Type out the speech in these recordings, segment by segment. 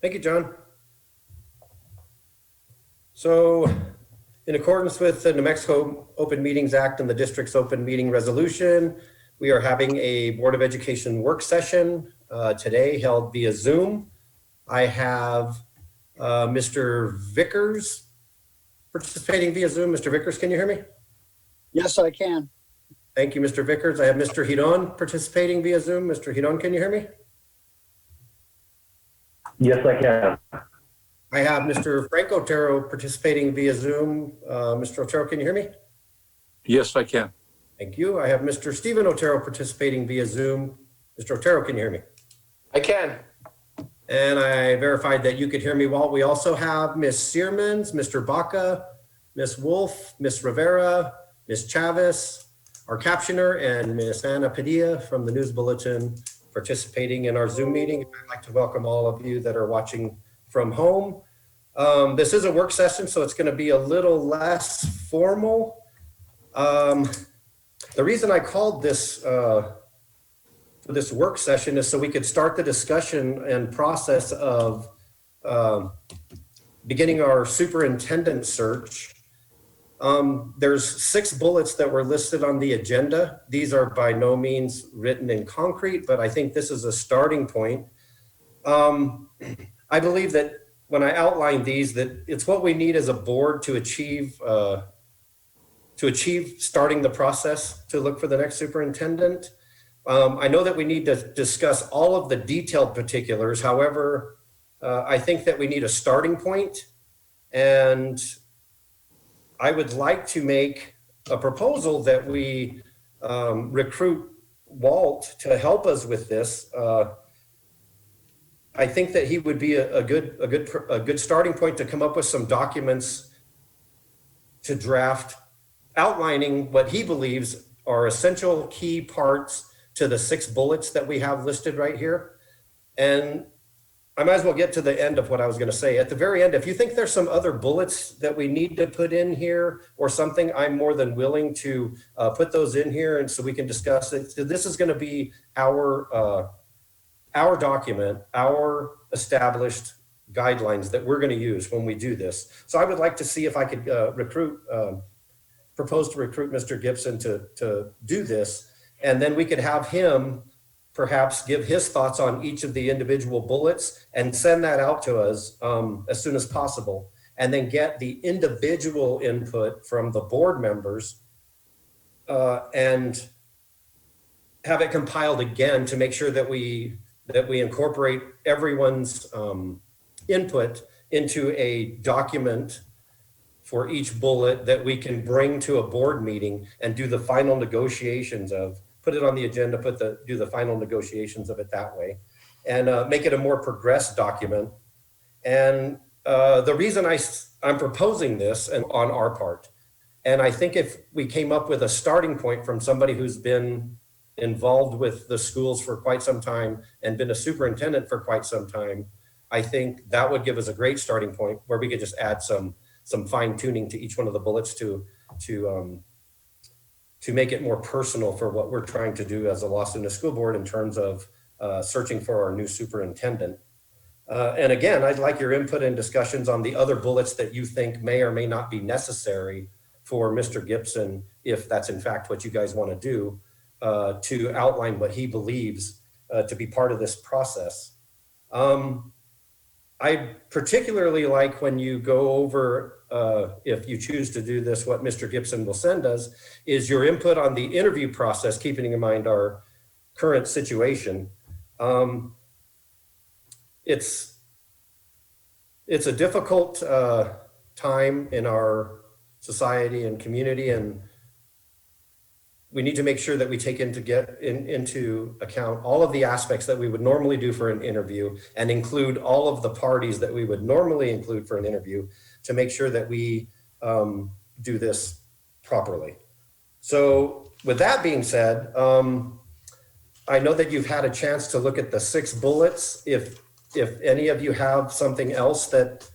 Thank you, John. So in accordance with the New Mexico Open Meetings Act and the district's open meeting resolution, we are having a Board of Education work session today held via Zoom. I have Mr. Vickers participating via Zoom. Mr. Vickers, can you hear me? Yes, I can. Thank you, Mr. Vickers. I have Mr. Hidon participating via Zoom. Mr. Hidon, can you hear me? Yes, I can. I have Mr. Frank Otero participating via Zoom. Mr. Otero, can you hear me? Yes, I can. Thank you. I have Mr. Stephen Otero participating via Zoom. Mr. Otero, can you hear me? I can. And I verified that you could hear me well. We also have Ms. Searmans, Mr. Baca, Ms. Wolf, Ms. Rivera, Ms. Chavez, our captioner, and Ms. Ana Padilla from the News Bulletin participating in our Zoom meeting. I'd like to welcome all of you that are watching from home. This is a work session, so it's going to be a little less formal. The reason I called this work session is so we could start the discussion and process of beginning our superintendent search. There's 6 bullets that were listed on the agenda. These are by no means written in concrete, but I think this is a starting point. I believe that when I outline these, that it's what we need as a board to achieve starting the process to look for the next superintendent. I know that we need to discuss all of the detailed particulars. However, I think that we need a starting point, and I would like to make a proposal that we recruit Walt to help us with this. I think that he would be a good starting point to come up with some documents to draft, outlining what he believes are essential key parts to the 6 bullets that we have listed right here. And I might as well get to the end of what I was going to say. At the very end, if you think there's some other bullets that we need to put in here or something, I'm more than willing to put those in here, and so we can discuss it. So this is going to be our document, our established guidelines that we're going to use when we do this. So I would like to see if I could propose to recruit Mr. Gibson to do this, and then we could have him perhaps give his thoughts on each of the individual bullets and send that out to us as soon as possible, and then get the individual input from the board members and have it compiled again to make sure that we incorporate everyone's input into a document for each bullet that we can bring to a board meeting and do the final negotiations of. Put it on the agenda, do the final negotiations of it that way, and make it a more progressed document. And the reason I'm proposing this and on our part, and I think if we came up with a starting point from somebody who's been involved with the schools for quite some time and been a superintendent for quite some time, I think that would give us a great starting point where we could just add some fine tuning to each one of the bullets to make it more personal for what we're trying to do as a Los Lunas School Board in terms of searching for our new superintendent. And again, I'd like your input and discussions on the other bullets that you think may or may not be necessary for Mr. Gibson, if that's in fact what you guys want to do, to outline what he believes to be part of this process. I particularly like when you go over, if you choose to do this, what Mr. Gibson will send us is your input on the interview process, keeping in mind our current situation. It's a difficult time in our society and community, and we need to make sure that we take into account all of the aspects that we would normally do for an interview and include all of the parties that we would normally include for an interview to make sure that we do this properly. So with that being said, I know that you've had a chance to look at the 6 bullets. If any of you have something else that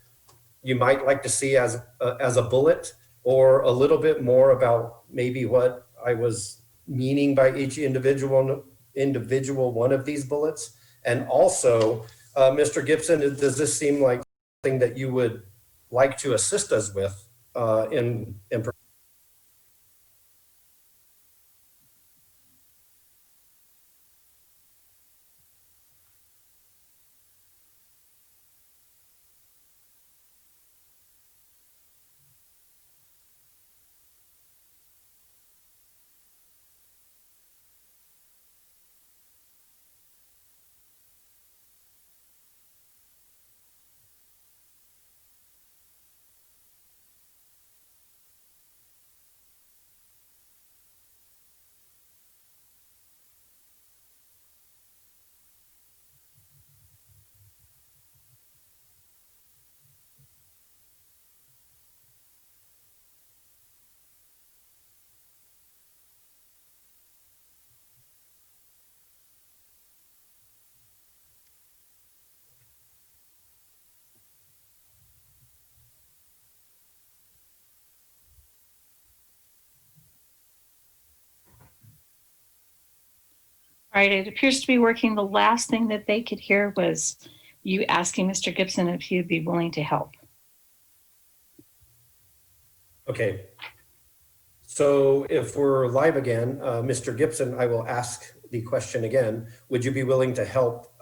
you might like to see as a bullet, or a little bit more about maybe what I was meaning by each individual one of these bullets, and also Mr. Gibson, does this seem like something that you would like to assist us with in All right, it appears to be working. The last thing that they could hear was you asking Mr. Gibson if he would be willing to help. Okay. So if we're live again, Mr. Gibson, I will ask the question again. Would you be willing to help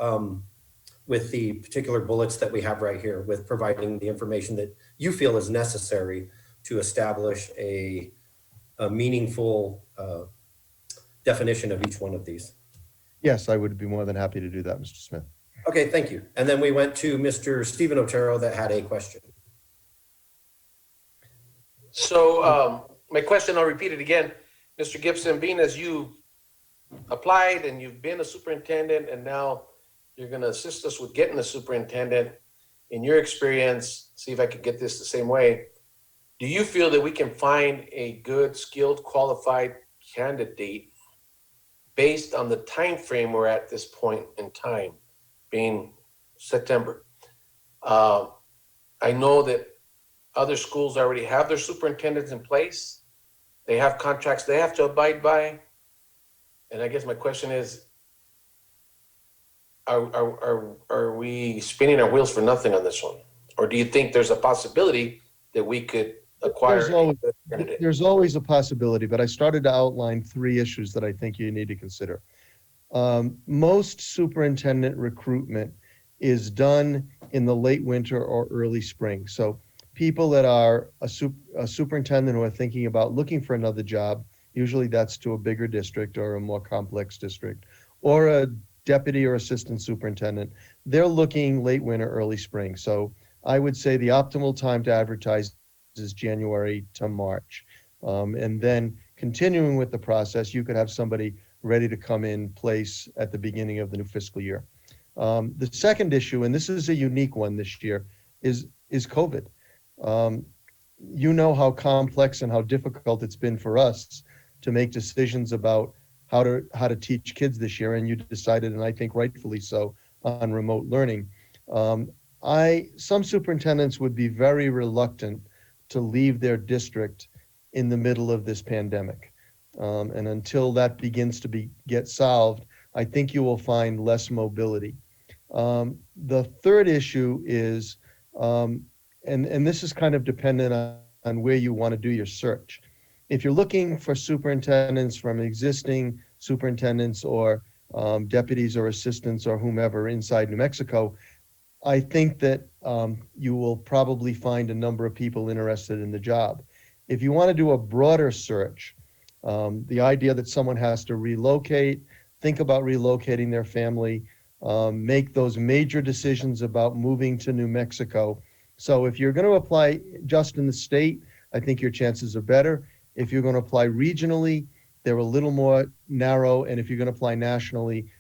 with the particular bullets that we have right here with providing the information that you feel is necessary to establish a meaningful definition of each one of these? Yes, I would be more than happy to do that, Mr. Smith. Okay, thank you. And then we went to Mr. Stephen Otero that had a question. So my question, I'll repeat it again. Mr. Gibson, being as you applied and you've been a superintendent and now you're going to assist us with getting a superintendent, in your experience, see if I could get this the same way. Do you feel that we can find a good, skilled, qualified candidate based on the time frame we're at this point in time, being September? I know that other schools already have their superintendents in place. They have contracts they have to abide by. And I guess my question is, are we spinning our wheels for nothing on this one? Or do you think there's a possibility that we could acquire a good candidate? There's always a possibility, but I started to outline 3 issues that I think you need to consider. Most superintendent recruitment is done in the late winter or early spring. So people that are a superintendent who are thinking about looking for another job, usually that's to a bigger district or a more complex district, or a deputy or assistant superintendent, they're looking late winter, early spring. So I would say the optimal time to advertise is January to March. And then continuing with the process, you could have somebody ready to come in place at the beginning of the new fiscal year. The second issue, and this is a unique one this year, is COVID. You know how complex and how difficult it's been for us to make decisions about how to teach kids this year, and you decided, and I think rightfully so, on remote learning. Some superintendents would be very reluctant to leave their district in the middle of this pandemic. And until that begins to get solved, I think you will find less mobility. The third issue is, and this is kind of dependent on where you want to do your search. If you're looking for superintendents from existing superintendents or deputies or assistants or whomever inside New Mexico, I think that you will probably find a number of people interested in the job. If you want to do a broader search, the idea that someone has to relocate, think about relocating their family, make those major decisions about moving to New Mexico. So if you're going to apply just in the state, I think your chances are better. If you're going to apply regionally, they're a little more narrow. And if you're going to apply nationally,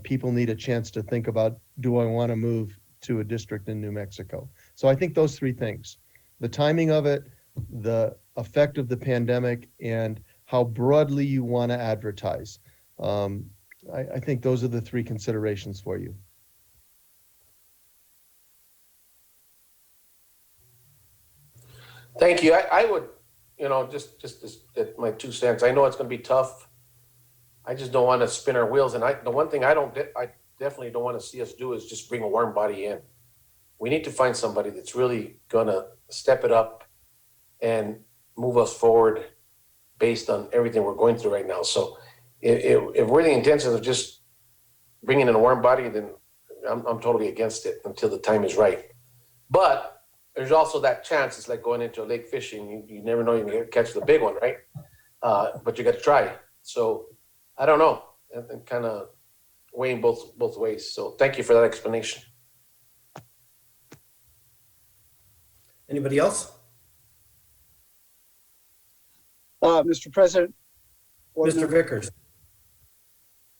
people need a chance to think about, do I want to move to a district in New Mexico? So I think those 3 things, the timing of it, the effect of the pandemic, and how broadly you want to advertise. I think those are the 3 considerations for you. Thank you. I would, just my 2 cents. I know it's going to be tough. I just don't want to spin our wheels. And the one thing I definitely don't want to see us do is just bring a warm body in. We need to find somebody that's really gonna step it up and move us forward based on everything we're going through right now. So if we're the intentions of just bringing in a warm body, then I'm totally against it until the time is right. But there's also that chance. It's like going into a lake fishing. You never know you're going to catch the big one, right? But you got to try. So I don't know, and kind of weighing both ways. So thank you for that explanation. Anybody else? Mr. President. Mr. Vickers?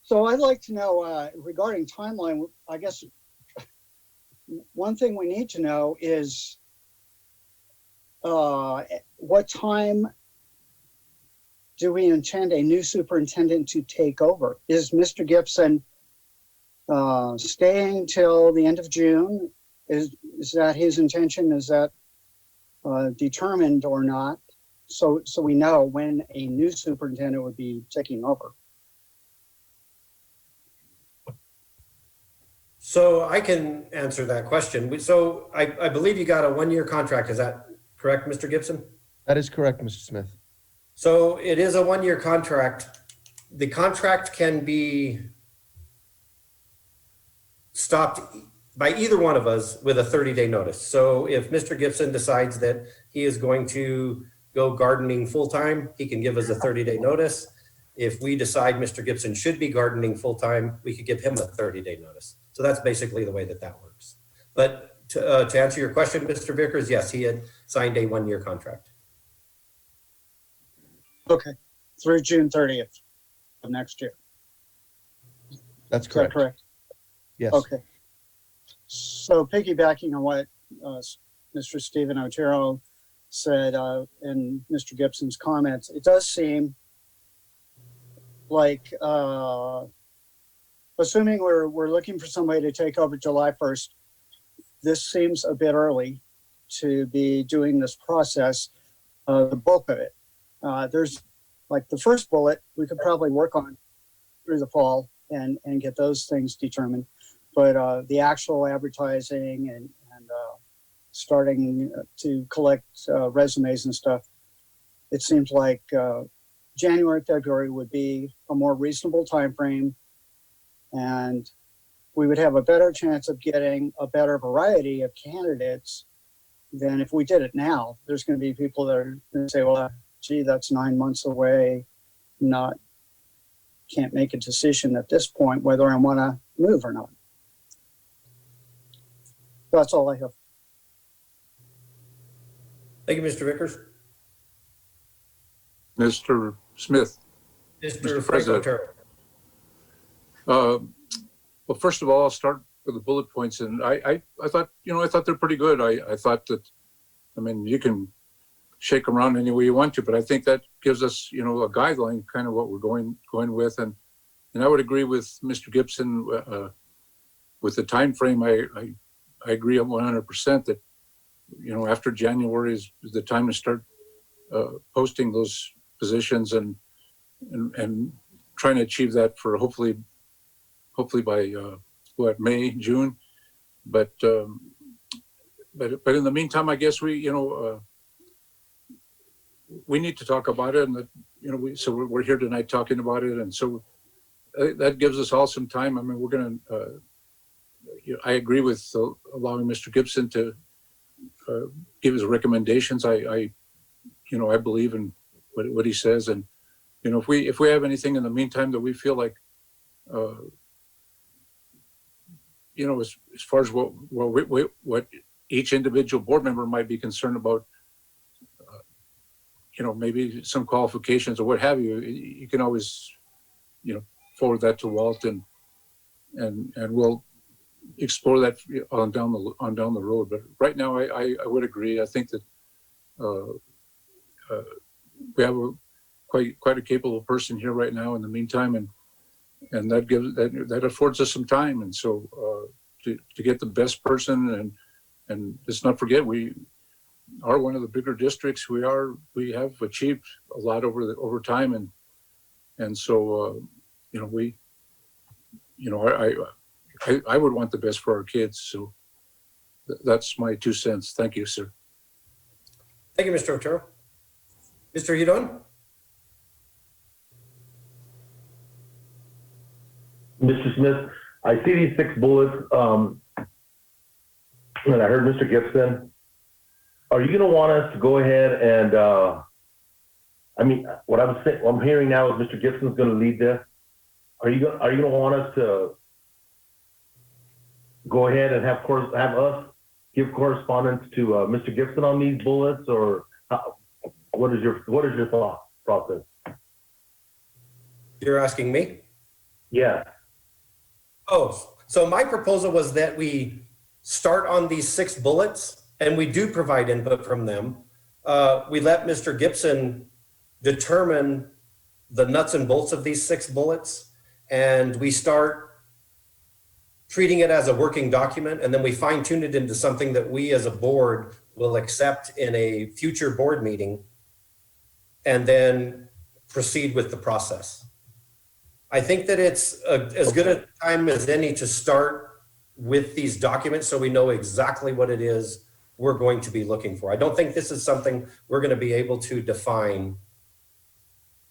So I'd like to know regarding timeline, I guess one thing we need to know is what time do we intend a new superintendent to take over? Is Mr. Gibson staying till the end of June? Is that his intention? Is that determined or not? So we know when a new superintendent would be taking over. So I can answer that question. So I believe you got a 1-year contract. Is that correct, Mr. Gibson? That is correct, Mr. Smith. So it is a 1-year contract. The contract can be stopped by either one of us with a 30-day notice. So if Mr. Gibson decides that he is going to go gardening full-time, he can give us a 30-day notice. If we decide Mr. Gibson should be gardening full-time, we could give him a 30-day notice. So that's basically the way that works. But to answer your question, Mr. Vickers, yes, he had signed a 1-year contract. Okay, through June 30th of next year. That's Is that correct. correct? Yes. Okay. So piggybacking on what Mr. Stephen Otero said in Mr. Gibson's comments, it does seem like, assuming we're looking for somebody to take over July 1st, this seems a bit early to be doing this process, the bulk of it. There's like the first bullet we could probably work on through the fall and get those things determined. But the actual advertising and starting to collect resumes and stuff, it seems like January, February would be a more reasonable time frame, and we would have a better chance of getting a better variety of candidates than if we did it now. There's going to be people that are going to say, well, gee, that's 9 months away, can't make a decision at this point whether I want to move or not. That's all I have. Thank you, Mr. Vickers. Mr. Smith. Mr. President. Otero. Well, first of all, I'll start with the bullet points. And I thought, I thought they're pretty good. I thought that, you can shake them around any way you want to, but I think that gives us, a guideline, kind of what we're going with. And I would agree with Mr. Gibson with the time frame. I agree 100% that, after January is the time to start posting those positions and trying to achieve that for hopefully by May, June. But in the meantime, I guess we need to talk about it, and that so we're here tonight talking about it, and so that gives us all some time. We're going to. I agree with allowing Mr. Gibson to give his recommendations. I believe in what he says, and if we have anything in the meantime that we feel like, as far as what each individual board member might be concerned about, maybe some qualifications or what have you, you can always, forward that to Walt and we'll explore that on down the road. But right now, I would agree. I think that we have quite a capable person here right now in the meantime, and that affords us some time. And so to get the best person, and let's not forget, we are one of the bigger districts. We have achieved a lot over time, and so I would want the best for our kids. So that's my 2 cents. Thank you, sir. Thank you, Mr. Otero. Mr. Hudon? Mr. Smith, I see these 6 bullets, and I heard Mr. Gibson. Are you going to want us to go ahead and, I mean, what I'm hearing now is Mr. Gibson's going to lead this. Are you going to want us to go ahead and have us give correspondence to Mr. Gibson on these bullets, or what is your thought process? You're asking me? Yeah. Oh, so my proposal was that we start on these 6 bullets, and we do provide input from them. We let Mr. Gibson determine the nuts and bolts of these 6 bullets, and we start treating it as a working document, and then we fine tune it into something that we as a board will accept in a future board meeting, and then proceed with the process. I think that it's as good a time as any to start with these documents so we know exactly what it is we're going to be looking for. I don't think this is something we're going to be able to define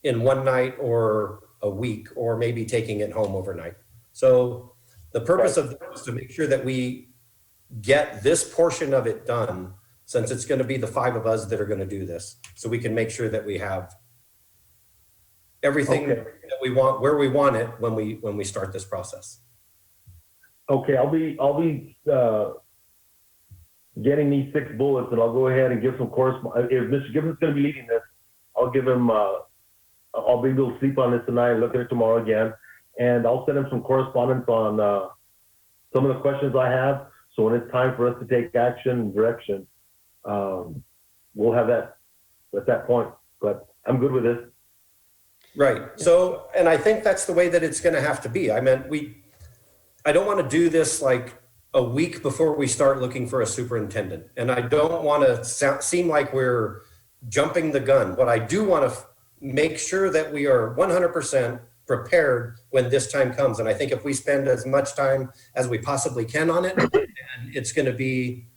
in one night or a week, or maybe taking it home overnight. So the purpose of this is to make sure that we get this portion of it done, since it's going to be the 5 of us that are going to do this, so we can make sure that we have everything that we want, where we want it when we start this process. Okay, I'll be getting these 6 bullets, and I'll go ahead and give some correspondence. If Mr. Gibbons going to be leading this, I'll give him. I'll be able to sleep on this tonight, look at it tomorrow again, and I'll send him some correspondence on some of the questions I have. So when it's time for us to take action and direction, we'll have that at that point. But I'm good with this. Right. So, and I think that's the way that it's going to have to be. I don't want to do this like a week before we start looking for a superintendent. And I don't want to seem like we're jumping the gun. What I do want to make sure that we are 100% prepared when this time comes. And I think if we spend as much time as we possibly can on it, and it's going to be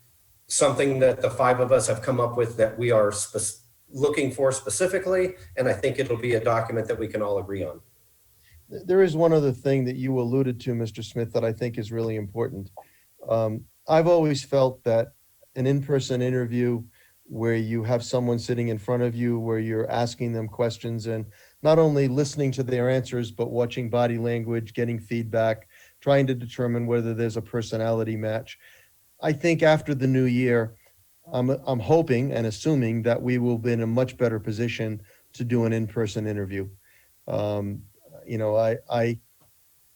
something that the 5 of us have come up with that we are looking for specifically. And I think it'll be a document that we can all agree on. There is one other thing that you alluded to, Mr. Smith, that I think is really important. I've always felt that an in-person interview where you have someone sitting in front of you, where you're asking them questions and not only listening to their answers, but watching body language, getting feedback, trying to determine whether there's a personality match. I think after the new year, I'm hoping and assuming that we will be in a much better position to do an in-person interview. I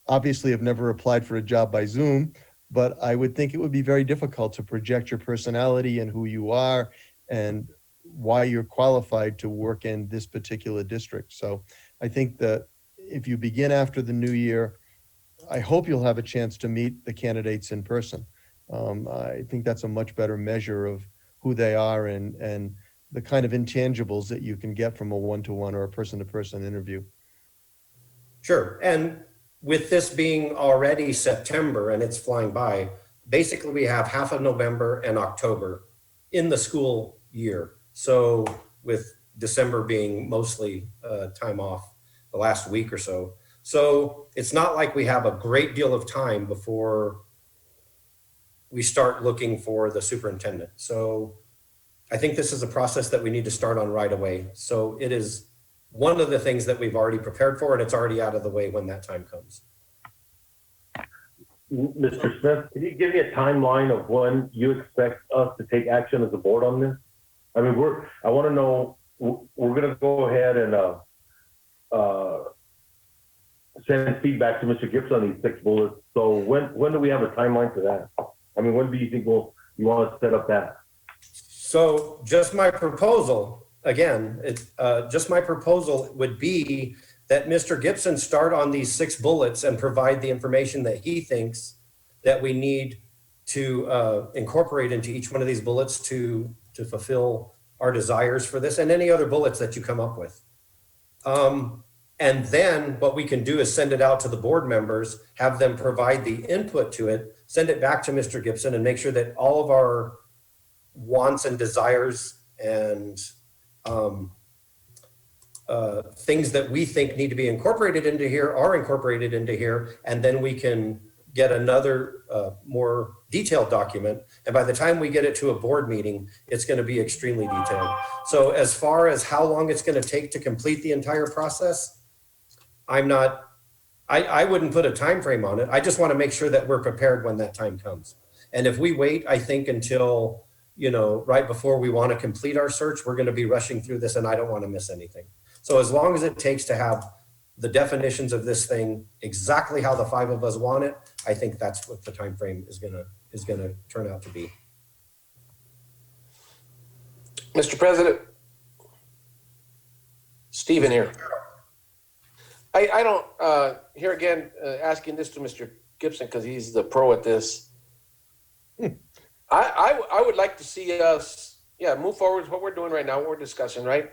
obviously have never applied for a job by Zoom, but I would think it would be very difficult to project your personality and who you are and why you're qualified to work in this particular district. So I think that if you begin after the new year, I hope you'll have a chance to meet the candidates in person. I think that's a much better measure of who they are and the kind of intangibles that you can get from a one-to-one or a person-to-person interview. Sure. And with this being already September and it's flying by, basically we have half of November and October in the school year. So with December being mostly time off the last week or so. So it's not like we have a great deal of time before we start looking for the superintendent. So I think this is a process that we need to start on right away. So it is one of the things that we've already prepared for, and it's already out of the way when that time comes. Mr. Smith, can you give me a timeline of when you expect us to take action as a board on this? I mean, I want to know, we're going to go ahead and send feedback to Mr. Gibson on these 6 bullets. So when do we have a timeline for that? I mean, when do you think you want to set up that? So just my proposal, again, just my proposal would be that Mr. Gibson start on these 6 bullets and provide the information that he thinks that we need to incorporate into each one of these bullets to fulfill our desires for this and any other bullets that you come up with. And then what we can do is send it out to the board members, have them provide the input to it, send it back to Mr. Gibson, and make sure that all of our wants and desires and things that we think need to be incorporated into here are incorporated into here. And then we can get another more detailed document. And by the time we get it to a board meeting, it's going to be extremely detailed. So as far as how long it's going to take to complete the entire process, I wouldn't put a time frame on it. I just want to make sure that we're prepared when that time comes. And if we wait, I think until, right before we want to complete our search, we're going to be rushing through this and I don't want to miss anything. So as long as it takes to have the definitions of this thing exactly how the 5 of us want it, I think that's what the time frame is gonna turn out to be. Mr. President, Stephen here. I don't, here again, asking this to Mr. Gibson because he's the pro at this. I would like to see us, move forward with what we're doing right now, what we're discussing, right?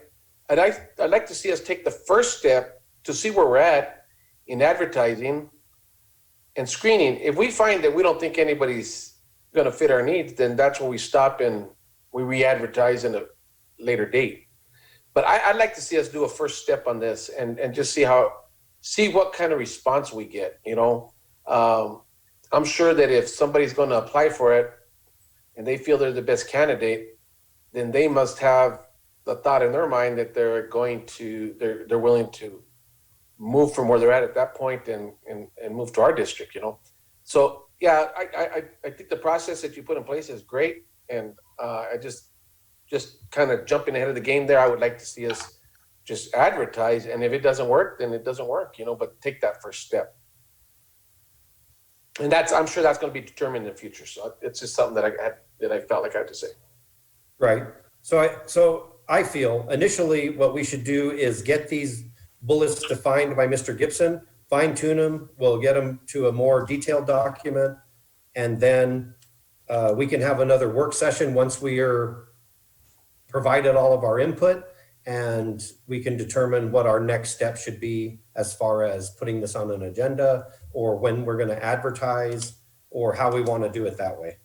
I'd like to see us take the first step to see where we're at in advertising and screening. If we find that we don't think anybody's going to fit our needs, then that's when we stop and we re-advertise in a later date. But I'd like to see us do a first step on this and just see what kind of response we get. I'm sure that if somebody's going to apply for it and they feel they're the best candidate, then they must have the thought in their mind that they're willing to move from where they're at that point and move to our district, So I think the process that you put in place is great. And I just kind of jumping ahead of the game there, I would like to see us just advertise. And if it doesn't work, then it doesn't work, but take that first step. And I'm sure that's going to be determined in the future. So it's just something that I felt like I had to say. Right. So I feel initially what we should do is get these bullets defined by Mr. Gibson, fine tune them. We'll get them to a more detailed document. And then we can have another work session once we are provided all of our input, and we can determine what our next step should be as far as putting this on an agenda or when we're going to advertise or how we want to do it that way.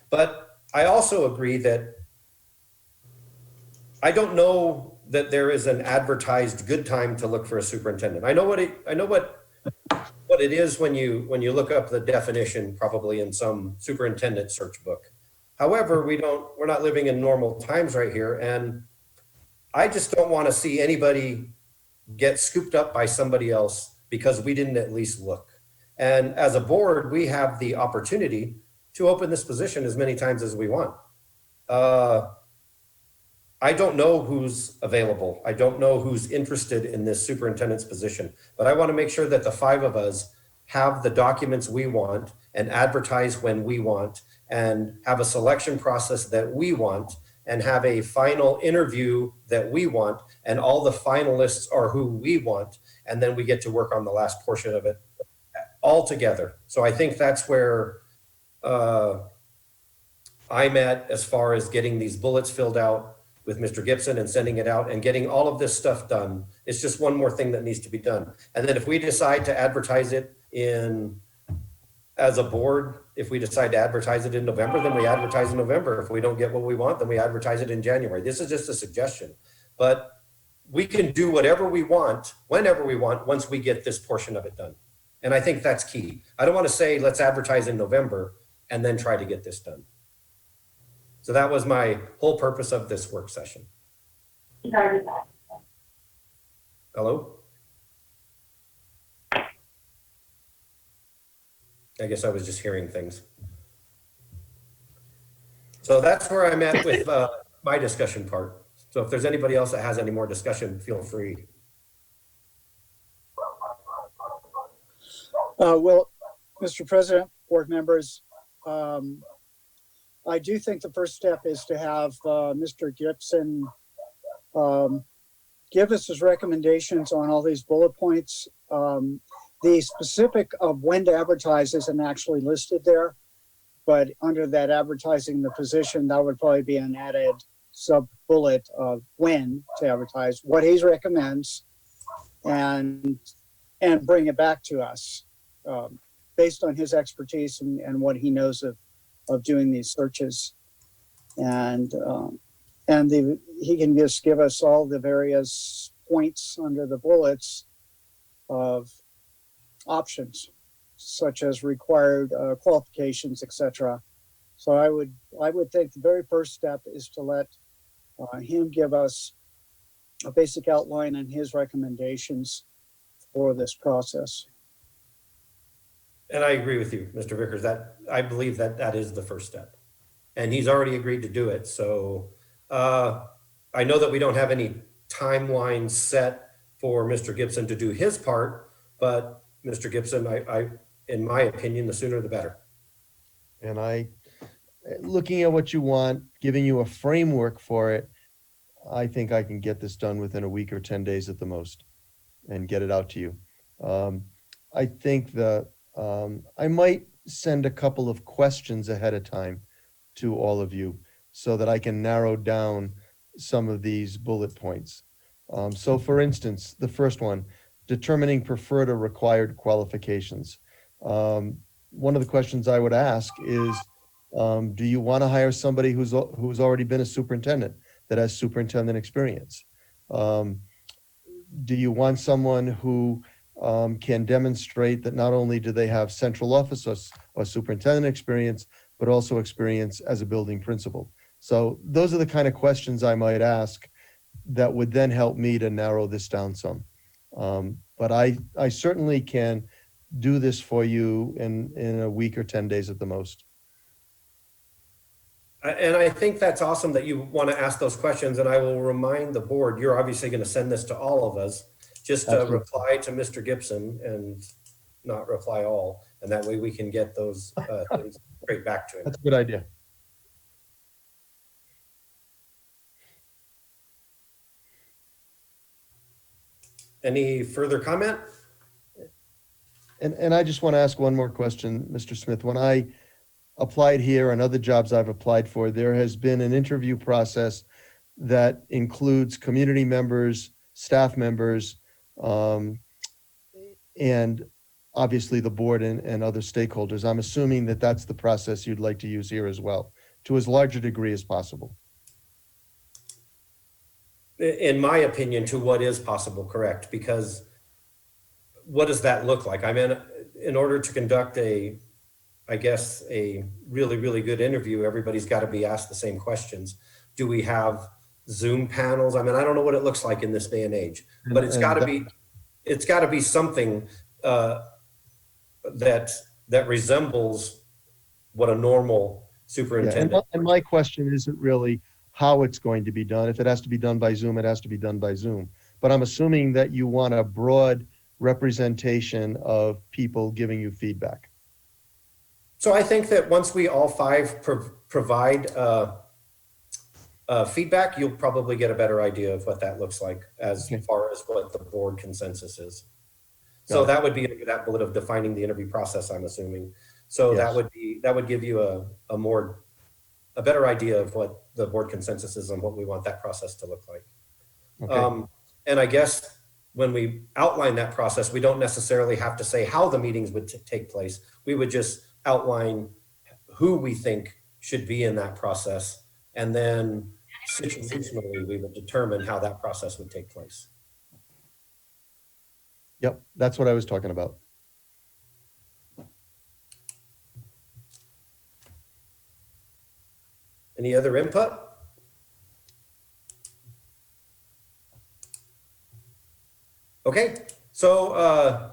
But I also agree that I don't know that there is an advertised good time to look for a superintendent. I know what it is when you look up the definition, probably in some superintendent search book. However, we're not living in normal times right here, and I just don't want to see anybody get scooped up by somebody else because we didn't at least look. And as a board, we have the opportunity to open this position as many times as we want. I don't know who's available. I don't know who's interested in this superintendent's position, but I want to make sure that the 5 of us have the documents we want and advertise when we want and have a selection process that we want and have a final interview that we want, and all the finalists are who we want, and then we get to work on the last portion of it all together. So I think that's where I'm at as far as getting these bullets filled out with Mr. Gibson and sending it out and getting all of this stuff done. It's just one more thing that needs to be done. And then if we decide to advertise it as a board, if we decide to advertise it in November, then we advertise in November. If we don't get what we want, then we advertise it in January. This is just a suggestion, but we can do whatever we want, whenever we want, once we get this portion of it done. And I think that's key. I don't want to say, let's advertise in November and then try to get this done. So that was my whole purpose of this work session. Hello? I guess I was just hearing things. So that's where I'm at with my discussion part. So if there's anybody else that has any more discussion, feel free. Well, Mr. President, board members, I do think the first step is to have Mr. Gibson give us his recommendations on all these bullet points. The specific of when to advertise isn't actually listed there, but under that advertising the position, that would probably be an added sub bullet of when to advertise, what he recommends, and bring it back to us based on his expertise and what he knows of doing these searches. And he can just give us all the various points under the bullets of options, such as required qualifications, etc. So I would think the very first step is to let him give us a basic outline and his recommendations for this process. And I agree with you, Mr. Vickers, that I believe that is the first step. And he's already agreed to do it. So I know that we don't have any timeline set for Mr. Gibson to do his part, but Mr. Gibson, I in my opinion, the sooner the better. And looking at what you want, giving you a framework for it, I think I can get this done within a week or 10 days at the most and get it out to you. I think I might send a couple of questions ahead of time to all of you so that I can narrow down some of these bullet points. So for instance, the first one, determining preferred or required qualifications. One of the questions I would ask is, do you want to hire somebody who's already been a superintendent, that has superintendent experience? Do you want someone who can demonstrate that not only do they have central office or superintendent experience, but also experience as a building principal? So those are the kind of questions I might ask that would then help me to narrow this down some. But I certainly can do this for you in a week or 10 days at the most. And I think that's awesome that you want to ask those questions. And I will remind the board, you're obviously going to send this to all of us. Just reply to Mr. Gibson and not reply all. And that way we can get those things straight back to him. That's a good idea. Any further comment? And I just want to ask one more question, Mr. Smith. When I applied here and other jobs I've applied for, there has been an interview process that includes community members, staff members, and obviously the board and other stakeholders. I'm assuming that that's the process you'd like to use here as well, to as large a degree as possible. In my opinion, to what is possible, correct? Because what does that look like? I mean, in order to conduct I guess a really, really good interview, everybody's got to be asked the same questions. Do we have Zoom panels? I mean, I don't know what it looks like in this day and age, but it's got to be something that resembles what a normal superintendent. Yeah, and my question isn't really how it's going to be done. If it has to be done by Zoom, it has to be done by Zoom. But I'm assuming that you want a broad representation of people giving you feedback. So I think that once we all five provide feedback, you'll probably get a better idea of what that looks like as far as what the board consensus is. So that would be that bullet of defining the interview process, I'm assuming. So yes. that would give you a better idea of what the board consensus is and what we want that process to look like. Okay. And I guess when we outline that process, we don't necessarily have to say how the meetings would take place. We would just outline who we think should be in that process. And then situationally, we would determine how that process would take place. Yep, that's what I was talking about. Any other input? Okay, so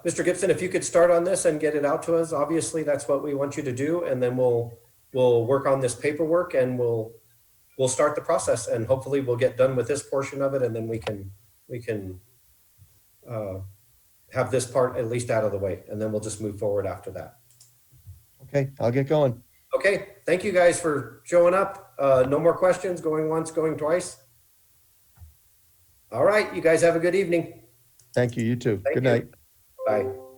Mr. Gibson, if you could start on this and get it out to us, obviously that's what we want you to do, and then we'll work on this paperwork and we'll start the process, and hopefully we'll get done with this portion of it, and then we can have this part at least out of the way, and then we'll just move forward after that. Okay, I'll get going. Okay, thank you guys for showing up. No more questions, going once, going twice. All right, you guys have a good evening. Thank you, you too. Thank Good you. night. Bye.